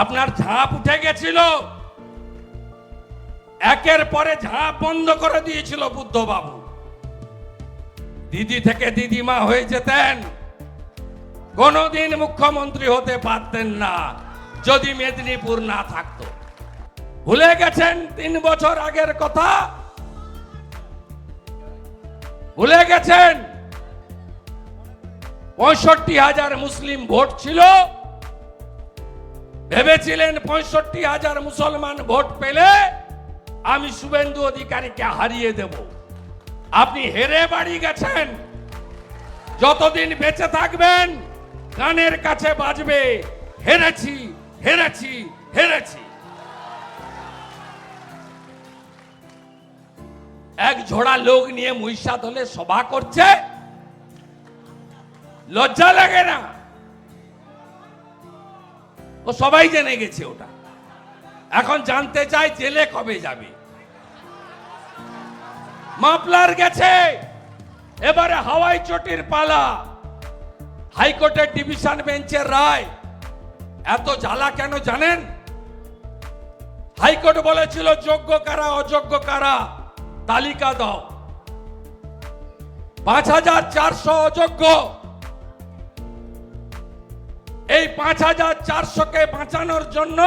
আপনার ঝাঁপ উঠে গেছিল, একের পরে ঝাঁপ বন্ধ করে দিয়েছিল বুদ্ধবাবু। দিদি থেকে দিদিমা হয়ে যেতেন, কোনদিন মুখ্যমন্ত্রী হতে পারতেন না যদি মেদিনীপুর না থাকতো। ভুলে গেছেন 3 বছর আগের কথা? ভুলে গেছেন? 65,000 মুসলিম ভোট ছিল, ভেবেছিলেন 65,000 মুসলমান ভোট পেলে আমি শুভেন্দু অধিকারীকে হারিয়ে দেব। আপনি হেরে বাড়ি গেছেন। যতদিন বেঁচে থাকবেন কানের কাছে বাজবে, হেরেছি হেরেছি হেরেছি। এক ঝোড়া লোক নিয়ে মহিষাদলে সভা করছে, লজ্জা লাগে না? ও সবাই জেনে গেছে ওটা। এখন জানতে চাই জেলে কবে যাবে। মাফলার গেছে, এবারে হাওয়াই চটির পালা। হাইকোর্টের ডিভিশন বেঞ্চের রায়। এত জ্বালা কেন জানেন? হাইকোর্ট বলেছিল যোগ্য কারা অযোগ্য কারা তালিকা দাও। 5,400 অযোগ্য। এই 5,400কে বাঁচানোর জন্য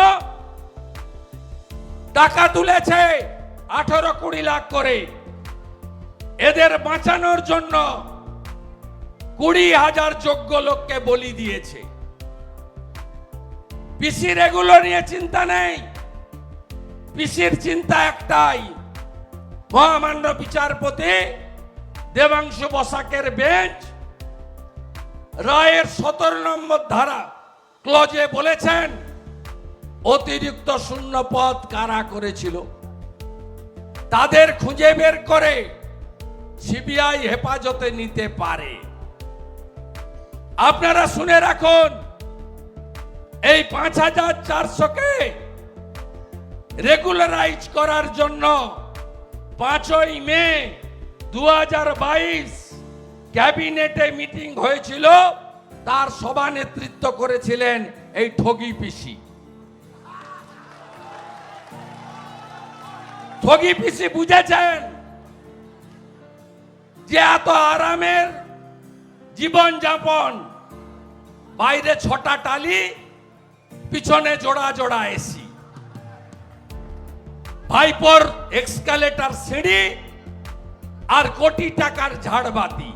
টাকা তুলেছে 18-20 লাখ করে। এদের বাঁচানোর জন্য 20,000 যোগ্য লোককে বলি দিয়েছে। পিসির এগুলো নিয়ে চিন্তা নেই। পিসির চিন্তা একটাই, মহামান্য বিচারপতি দেবাংশু বসাকের বেঞ্চ রায়ের 17 নম্বর ধারা ক্লজে বলেছেন অতিরিক্ত শূন্য পদ কারা করেছিল তাদের খুঁজে বের করে সিবিআই হেফাজতে নিতে পারে। আপনারা শুনে রাখুন, এই 5,400কে রেগুলারাইজ করার জন্য 5ই মে 2022 ক্যাবিনেটে মিটিং হয়েছিল। তার সভা নেতৃত্ব করেছিলেন এই ঠগি পিসি। ঠগি পিসি বুঝেছেন যে এত আরামের জীবন যাপন, বাইরে 6টা টালি, পিছনে জোড়া জোড়া এসি, ভাইপোর এক্সকালেটর সিঁড়ি আর কোটি টাকার ঝাড়বাতি।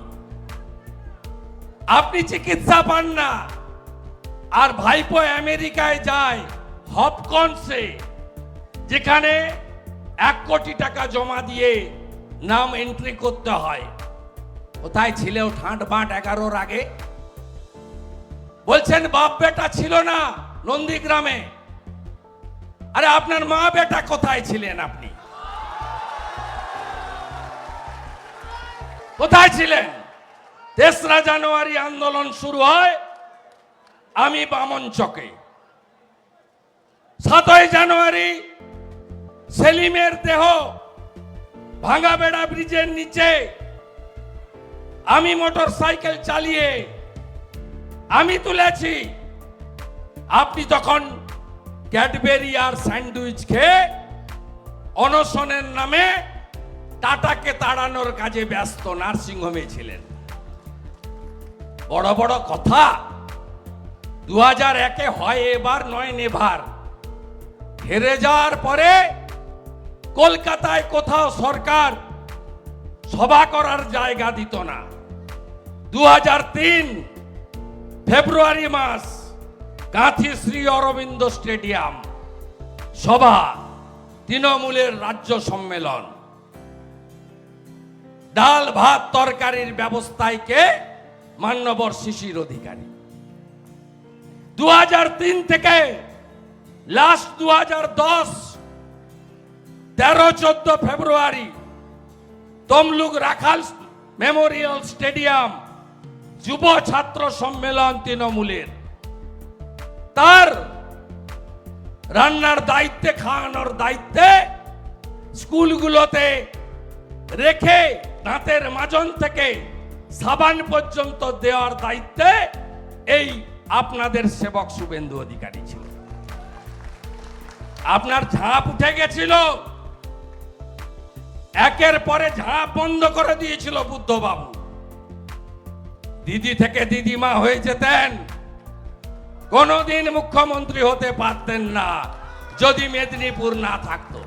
আপনি চিকিৎসা পান না, আর ভাইপো আমেরিকায় যায় হপকনসে, যেখানে 1 কোটি টাকা জমা দিয়ে নাম এন্ট্রি করতে হয়। কোথায় ছিলেও ঠাঁট বাঁট 11-র আগে? বলছেন বাপ বেটা ছিল না নন্দীগ্রামে। আরে আপনার মা বেটা কোথায় ছিলেন? আপনি কোথায় ছিলেন? 3রা জানুয়ারি আন্দোলন শুরু হয়, আমি বামন চকে। 7ই জানুয়ারি সেলিমের দেহ ভাঙাবেড়া ব্রিজের নিচে আমি মোটর সাইকেল চালিয়ে আমি তুলেছি। আপনি তখন ক্যাডবেরি আর স্যান্ডউইচ খেয়ে অনশনের নামে টাটাকে তাড়ানোর কাজে ব্যস্ত নার্সিংহোমে ছিলেন। বড় বড় কথা। 2001-এ হয় এবার নয় নেভার। হেরে যাওয়ার পরে কলকাতায় কোথাও সরকার সভা করার জায়গা দিত না। 2003 ফেব্রুয়ারি মাস কাঁথি শ্রী অরবিন্দ স্টেডিয়াম সভা, তৃণমূলের রাজ্য সম্মেলন। ডাল ভাত তরকারির ব্যবস্থায় কে? মান্যবর শিশির অধিকারী। 2003 থেকে লাস্ট 2010 13-14 ফেব্রুয়ারি তমলুক রাখাল মেমোরিয়াল স্টেডিয়াম যুব ছাত্র সম্মেলন তৃণমূলের। তার রান্নার দায়িত্বে, খাওয়ানোর দায়িত্বে, স্কুলগুলোতে রেখে দাঁতের মাজন থেকে সাবান পর্যন্ত দেওয়ার দায়িত্বে এই আপনাদের সেবক শুভেন্দু অধিকারী ছিল। আপনার ঝাঁপ উঠে গেছিল, একের পরে ঝাঁপ বন্ধ করে দিয়েছিল বুদ্ধবাবু। দিদি থেকে দিদিমা হয়ে যেতেন, কোনোদিন মুখ্যমন্ত্রী হতে পারতেন না যদি মেদিনীপুর না থাকতো।